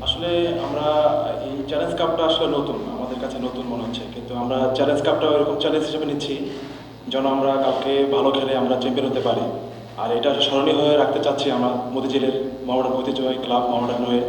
আসলে আমরা এই চ্যালেঞ্জ কাপটা আসলে নতুন, আমাদের কাছে নতুন মনে হচ্ছে, কিন্তু আমরা চ্যালেঞ্জ কাপটা এরকম চ্যালেঞ্জ হিসেবে নিচ্ছি যেন আমরা কালকে ভালো খেলে আমরা চ্যাম্পিয়ন হতে পারি। আর এটা স্মরণীয় হয়ে রাখতে চাচ্ছি আমরা মতিঝিলের মোহামেডান ঐতিহ্যবাহী ক্লাব মোহামেডান হয়ে।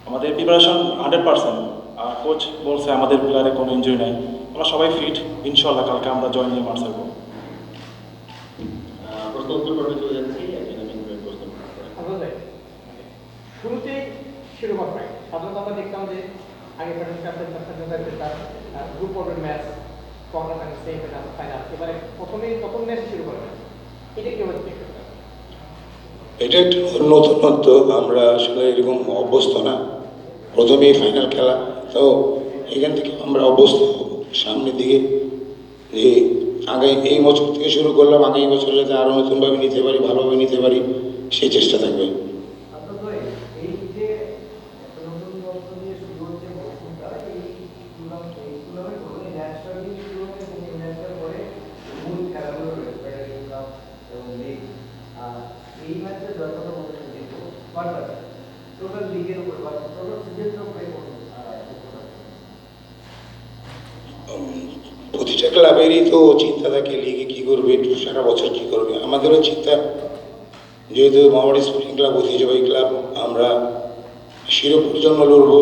আমাদের প্রিপারেশন 100%। আর কোচ বলছে আমাদের প্লেয়ারে কোনো ইনজুরি নাই, আমরা সবাই ফিট, ইনশাল্লাহ কালকে আমরা জয় নিয়ে মাঠ ছাড়বো। প্রশ্ন উত্তর পর্বে চলে যাচ্ছি। শুরুতেই শিরোপা পাই, সাধারণত আমরা দেখতাম যে আগে গ্রুপ পর্বের match, quarter final, semifinal, final, এবারে প্রথম ম্যাচ শিরোপা ম্যাচ, এটা কি হচ্ছে? এটা একটু নতুনত্ব, আমরা আসলে এরকম অভ্যস্ত না, প্রথমেই ফাইনাল খেলা, তো এখান থেকে আমরা অভ্যস্ত সামনের দিকে যে আগে এই বছর থেকে শুরু করলাম, আগামী বছর যাতে আরও নতুনভাবে নিতে পারি, ভালোভাবে নিতে পারি, সেই চেষ্টা থাকবে। প্রতিটা ক্লাবেরই তো চিন্তা থাকে লিগে কী করবে, সারা বছর কী করবে। আমাদেরও চিন্তা, যেহেতু মোহামেডান স্পোর্টিং ক্লাব ঐতিহ্যবাহী ক্লাব, আমরা শিরোপার জন্য লড়ব।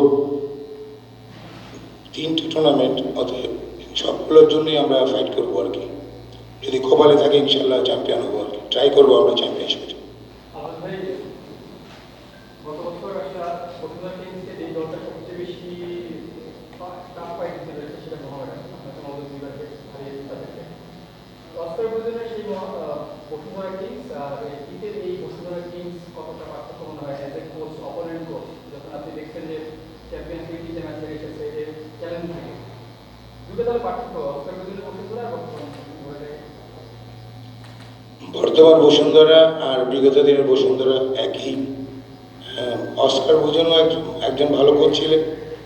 3টি টুর্নামেন্ট, অতএব সবগুলোর জন্যই আমরা ফাইট করবো আর কি। যদি কপালে থাকে ইনশাল্লাহ চ্যাম্পিয়ন হবো আর কি, ট্রাই করবো আমরা চ্যাম্পিয়নশিপে। বর্তমান বসুন্ধরা আর বিগত দিনের বসুন্ধরা একই। অস্কার বুঝনও একজন ভালো কোচ ছিলেন,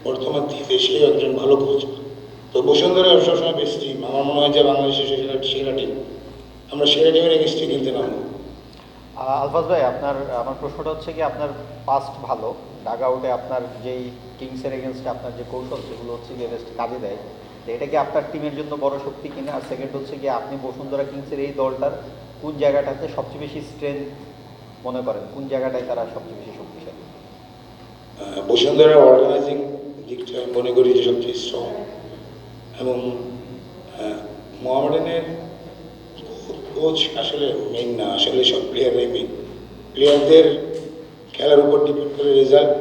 বর্তমান তিতে সেও একজন ভালো কোচ। তো বসুন্ধরা সবসময় বেস্ট টিম, আমার মনে হয় যে বাংলাদেশের সেরা টিম, আমরা সেরা টিমের এগেনস্টে খেলতে নামবো। আলফাজ ভাই, আমার প্রশ্নটা হচ্ছে কি, আপনার পাস্ট ভালো, ডাগ আউটে আপনার যেই কিংসের এগেনস্টে আপনার যে কৌশল, সেগুলো হচ্ছে গিয়ে বেস্ট কাজে দেয়, তো এটা কি আপনার টিমের জন্য বড় শক্তি কিনা? আর সেকেন্ড হচ্ছে কি, আপনি বসুন্ধরা কিংসের এই দলটার কোন জায়গাটাতে সবচেয়ে বেশি স্ট্রেংথ মনে করেন, কোন জায়গাটায় তারা সবচেয়ে বেশি শক্তিশালী? বসুন্ধরা অর্গানাইজিং দিকটা আমি মনে করি যে সবচেয়ে স্ট্রং, এবং মোহামেডানের কোচ আসলে মেইন না, আসলে সব প্লেয়াররাই মেইন। প্লেয়ারদের খেলার উপর ডিপেন্ড করে রেজাল্ট,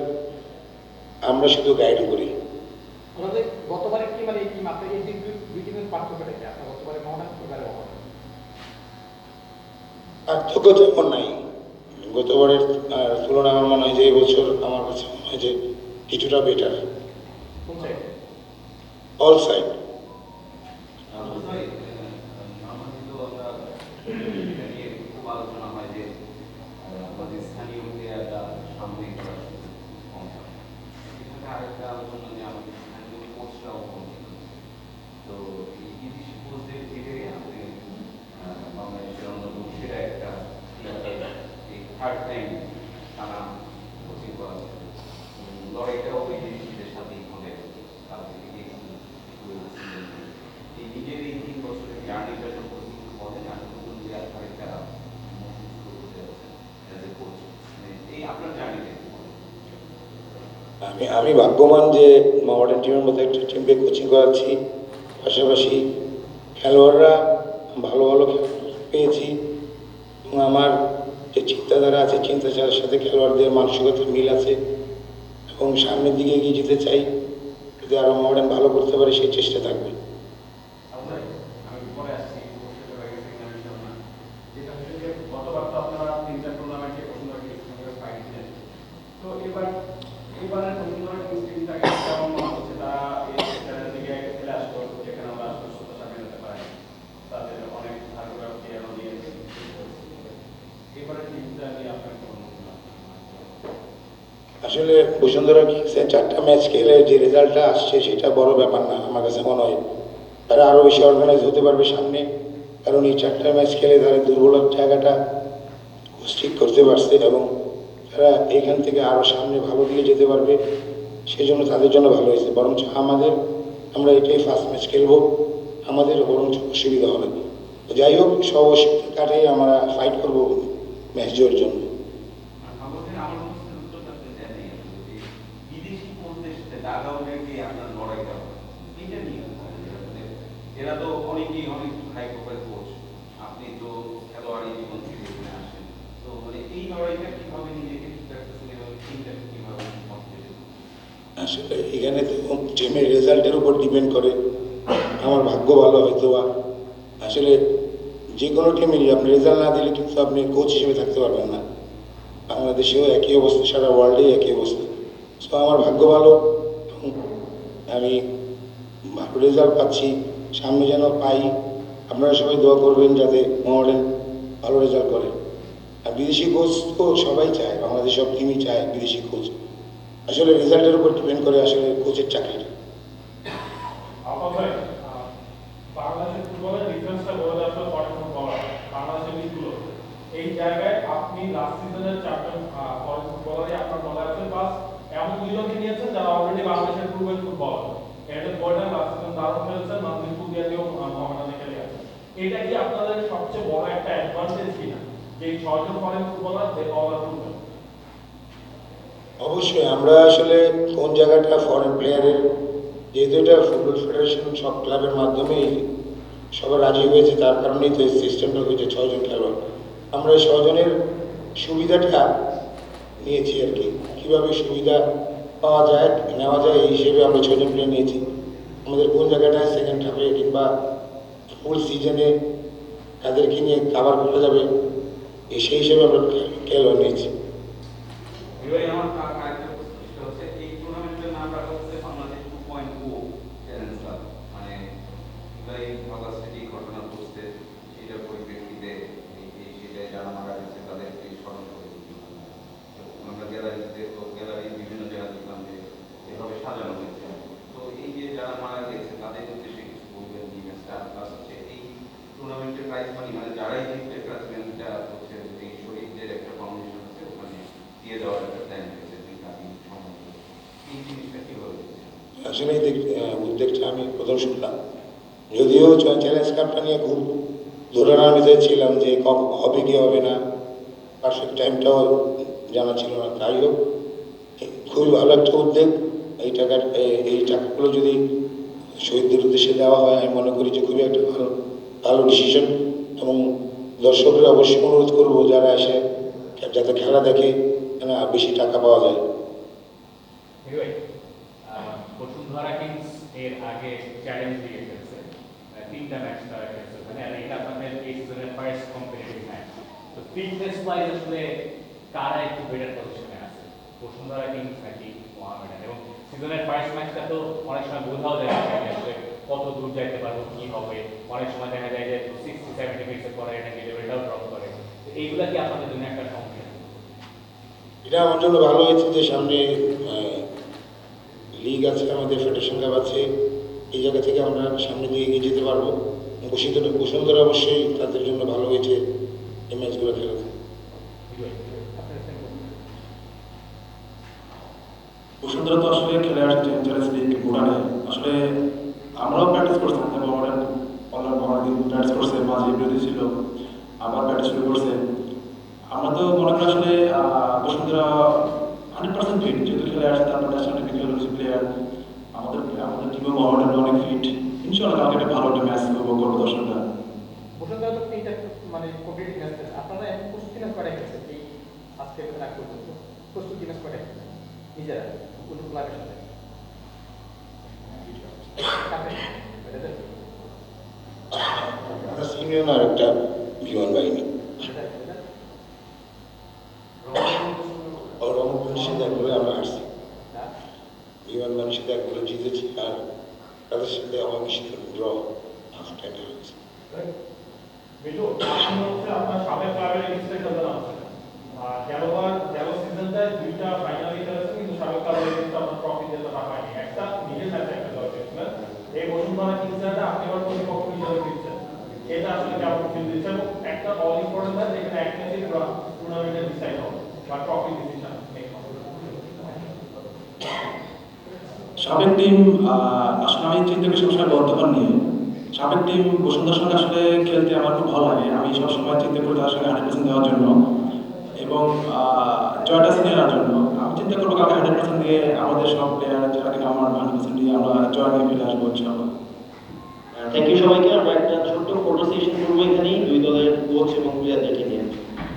আমরা শুধু গাইড করি। আমাদের গতবারের টিম আর এই টিম, আপনার এই দুই টিমের পার্থক্যটা কি? আপনার গতবারে মোহামেডান, এবারে মোহামেডান। পার্থক্য তেমন নাই গতবারের তুলনায়। আমার মনে হয় যে এই বছর আমার কাছে মনে হয় যে কিছুটা বেটার, অল সাইড। আমি ভাগ্যবান যে মোহামেডান টিমের মধ্যে একটা টিমকে কোচিং করাচ্ছি, পাশাপাশি খেলোয়াড়রা ভালো ভালো পেয়েছি, এবং আমার যে চিন্তাধারা আছে, চিন্তাধারার সাথে খেলোয়াড়দের মানসিকতা মিল আছে, এবং সামনের দিকে এগিয়ে যেতে চাই। যদি আরও মোহামেডান ভালো করতে পারে সেই চেষ্টা থাকবে। আসলে বসুন্ধরা কিংসে 4টা ম্যাচ খেলে যে রেজাল্টটা আসছে সেটা বড় ব্যাপার না আমার কাছে মনে হয়। তারা আরও বেশি অর্গানাইজ হতে পারবে সামনে, কারণ এই 4টা ম্যাচ খেলে তারা দুর্বল জায়গাটা ঠিক করতে পারছে এবং তারা এইখান থেকে আরও সামনে ভালো দিকে যেতে পারবে, সেজন্য তাদের জন্য ভালো হয়েছে। বরঞ্চ আমরা এটাই ফার্স্ট ম্যাচ খেলবো, আমাদের বরঞ্চ অসুবিধা হবে। যাই হোক, সব অসুবিধা কাটাই আমরা ফাইট করবো ম্যাচ জয়ের জন্য। আমাদের আমার প্রশ্নের উত্তরটা আপনি দেননি আসলে, যে বিদেশি কোচদের সাথে ডাগআউটে গিয়ে আপনার লড়াইটা হয়, এটা নিয়ে আসলে এরা তো অনেকেই অনেক হাই প্রোফাইল কোচ, আপনি তো খেলোয়াড়ি জীবন থেকে এখানে আসেন, তো মানে এই লড়াইটা কিভাবে নিজেকে ঠিক রাখতেছেন এবং টিমটাকে কিভাবে motivate আসলে এখানে তো টিমের রেজাল্টের উপর ডিপেন্ড করে। আমার ভাগ্য ভালো হয়তো বা, আসলে যে কোনো টিমেরই আপনি রেজাল্ট না দিলে কিন্তু আপনি কোচ হিসেবে থাকতে পারবেন না। বাংলাদেশেও একই অবস্থা, সারা ওয়ার্ল্ডেই একই অবস্থা। সো আমার ভাগ্য ভালো এবং আমি ভালো রেজাল্ট পাচ্ছি, সামনে যেন পাই। আপনারা সবাই দোয়া করবেন যাতে মোহামেডান ভালো রেজাল্ট করে। আর বিদেশি কোচ তো সবাই চায়, বাংলাদেশ সব টিমই চায় বিদেশি কোচ। আসলে রেজাল্টের উপর ডিপেন্ড করে আসলে কোচের চাকরিটা। আপাতত বাংলাদেশের ফুটবলের ডিফারেন্সটা বলে দেওয়া আসলে ফরেন ফুটবলার বাংলাদেশের লিগগুলো, এই জায়গায় আপনি লাস্ট সিজনের 4জন ফরেন ফুটবলারই আপনার দলে আছেন, প্লাস এমন দুইজনকে নিয়েছেন যারা অলরেডি বাংলাদেশের proven footballer. Eden Gordon last season দারুণ খেলেছেন, নাজমুল কুদিয়াতেও মোহামেডানে খেলে গেছেন। এটা কি আপনাদের সবচেয়ে বড় একটা অ্যাডভান্টেজ কিনা, যে এই 6জন foreign footballer they all are proven? অবশ্যই আমরা আসলে কোন জায়গাটা ফরেন প্লেয়ারের, যেহেতু এটা ফুটবল ফেডারেশন সব ক্লাবের মাধ্যমেই সবার রাজি হয়েছে, তার কারণেই তো এই সিস্টেমটা হয়েছে 6জন খেলোয়াড়। আমরা এই 6জনের সুবিধাটা নিয়েছি আর কি, কীভাবে সুবিধা নেওয়া যায় এই হিসেবে আমরা 6জন প্লেয়ার নিয়েছি। আমাদের কোন জায়গাটায় সেকেন্ড হাফে কিংবা ফুল সিজনে তাদেরকে নিয়ে কাভার করা যাবে সেই হিসেবে আমরা খেলোয়াড় নিয়েছি। এবার আমার আরেকটা প্রশ্ন, সেটা হচ্ছে এই টুর্নামেন্টের নাম রাখা হচ্ছে বাংলাদেশ 2.0 চ্যালেঞ্জ ক্লাব, মানে জুলাই অগাস্টে যে ঘটনা ঘটছে সেটার পরিপ্রেক্ষিতে সেটাই যারা মারা গেছে তাদেরকে স্মরণ করে আমরা গ্যালারির বিভিন্ন জায়গায় দেখলাম যে এভাবে সাজানো হয়েছে। তো এই যে যারা মারা গেছে তাদের উদ্দেশ্যে কিছু বলবেন এই ম্যাচটা, প্লাস হচ্ছে এই টুর্নামেন্টের প্রাইজ মানি, মানে যারাই জিতবে প্রাইজটা হচ্ছে এই শহীদদের একটা ফাউন্ডেশন আছে ওখানে দিয়ে দেওয়ার একটা প্ল্যান হয়েছে, এই জিনিসটা কীভাবে দেখছেন? আসলে এই উদ্যোগটা আমি প্রথম শুনলাম, যদিও চ্যালেঞ্জ কাপটা নিয়ে খুব ধরার ভিতরে ছিলাম যে হবে কি হবে না, পারফেক্ট টাইমটাও জানা ছিল না। তাই হোক, খুবই ভালো একটা উদ্যোগ। এই টাকাগুলো যদি শহীদদের উদ্দেশ্যে দেওয়া হয়, আমি মনে করি যে খুবই একটা ভালো ডিসিশন। এবং দর্শকরা অবশ্যই অনুরোধ করবো যারা এসে যাতে খেলা দেখে যেন বেশি টাকা পাওয়া যায়। বসুন্ধরা কিংস এর আগে চ্যালেঞ্জ দিয়ে খেলছে, 3টা ম্যাচ তারা খেলছে ওখানে, আর এটা আপনাদের এই সিজনের ফার্স্ট কম্পিটিটিভ ম্যাচ। তো ফিটনেস ওয়াইজ আসলে কারা একটু বেটার পজিশনে আছে, বসুন্ধরা কিংস নাকি মোহামেডান? এবং সিজনের ফার্স্ট ম্যাচটা তো অনেক সময় বোঝাও যায় না যে আসলে কত দূর যাইতে পারবো, কি হবে। অনেক সময় দেখা যায় যে 60-70 মিনিটের পরে নাকি লেভেলটাও ড্রপ করে। তো এইগুলা কি আপনাদের জন্য একটা সমস্যা? এটা আমার জন্য ভালো হয়েছে যে সামনে লিগ আছে, আমাদের ফেডারেশন কাপ আছে, এই জায়গা থেকে আমরা সামনে দিয়ে এগিয়ে যেতে পারবো। বসুন্ধরা অবশ্যই তাদের জন্য ভালো হয়েছে এই ম্যাচগুলো খেলাতে। বসুন্ধরা তো আসলে খেলে আসছে চ্যালেঞ্জ লিগ ভুটানে। আসলে আমরাও প্র্যাকটিস করছিলাম, মোহামেডান অনেকদিন প্র্যাকটিস করছে, মাঝে বিরতি ছিল, আবার প্র্যাকটিস শুরু করছে। আমরা তো মনে করি আসলে বসুন্ধরা 100% ফিট, যেহেতু খেলে আসছে, তারপর ন্যাশনাল টিমে খেলে প্লেয়ার। আমাদের টিমে মোহামেডান অনেক ফিট। ইনশাআল্লাহ কালকে একটা ভালো একটা ম্যাচ উপভোগ করবো দর্শকরা। বসুন্ধরা তো 3টা মানে কম্পিটিটিভ ম্যাচ খেলেছে, আপনারা এখন প্রস্তুতি ম্যাচ কয়টা খেলছেন এই আজকে রাখ পর্যন্ত? প্রস্তুতি ম্যাচ কয়টা খেলছেন নিজেরা কোন ক্লাবের সাথে? আমরা সিনিয়র আর একটা বিমান বাহিনী রংপুরের সাথে একবারে আমরা হারছি, বিমান বাহিনীর সাথে একবারে জিতেছি, আর তাদের সাথে অমিশ্রিত ড্র হাফ টাইমে হয়েছে। বিটু, আপনি হচ্ছে আপনার সাবেক ক্লাবের এগেইনস্টে খেলতে নামছেন। গেল সিজনটায় 2টা ফাইনালে খেলেছেন, কিন্তু সাবেক ক্লাবের এগেইনস্টে আপনার ট্রফি জেতাটা হয়নি। একটা নিজের ম্যাচে একটা দল খেলছিলেন, এই বসুন্ধরা কিংসটা আপনি এবার প্রতিপক্ষ হিসেবে খেলছেন। এটা আসলে কেমন ফিল দিচ্ছে? এবং একটা অল ইম্পর্টেন্ট ম্যাচ যেখানে এক ম্যাচে টুর্নামেন্টে ডিসাইড হবে বা ট্রফি ডিসিশন মেক হবে? সাবেক টিম আসলে আমি চিন্তা করি সবসময় বর্তমান নিয়ে। সাবেক টিম বসুন্ধরার সঙ্গে আসলে খেলতে আমার খুব ভালো লাগে। আমি সবসময় চিন্তা করি তার সঙ্গে 100% দেওয়ার জন্য এবং জয়টা নেওয়ার জন্য। আমি চিন্তা করবো কালকে 100% দিয়ে আমাদের সব প্লেয়ার যারা কিনা আমার 100% দিয়ে আমরা জয় নিয়ে ফিরে আসবো ইনশাআল্লাহ। থ্যাংক ইউ সবাইকে। আমরা একটা ছোট্ট ফটো সেশন করবো এখানেই দুই দলের কোচ এবং প্লেয়ারদেরকে নিয়ে।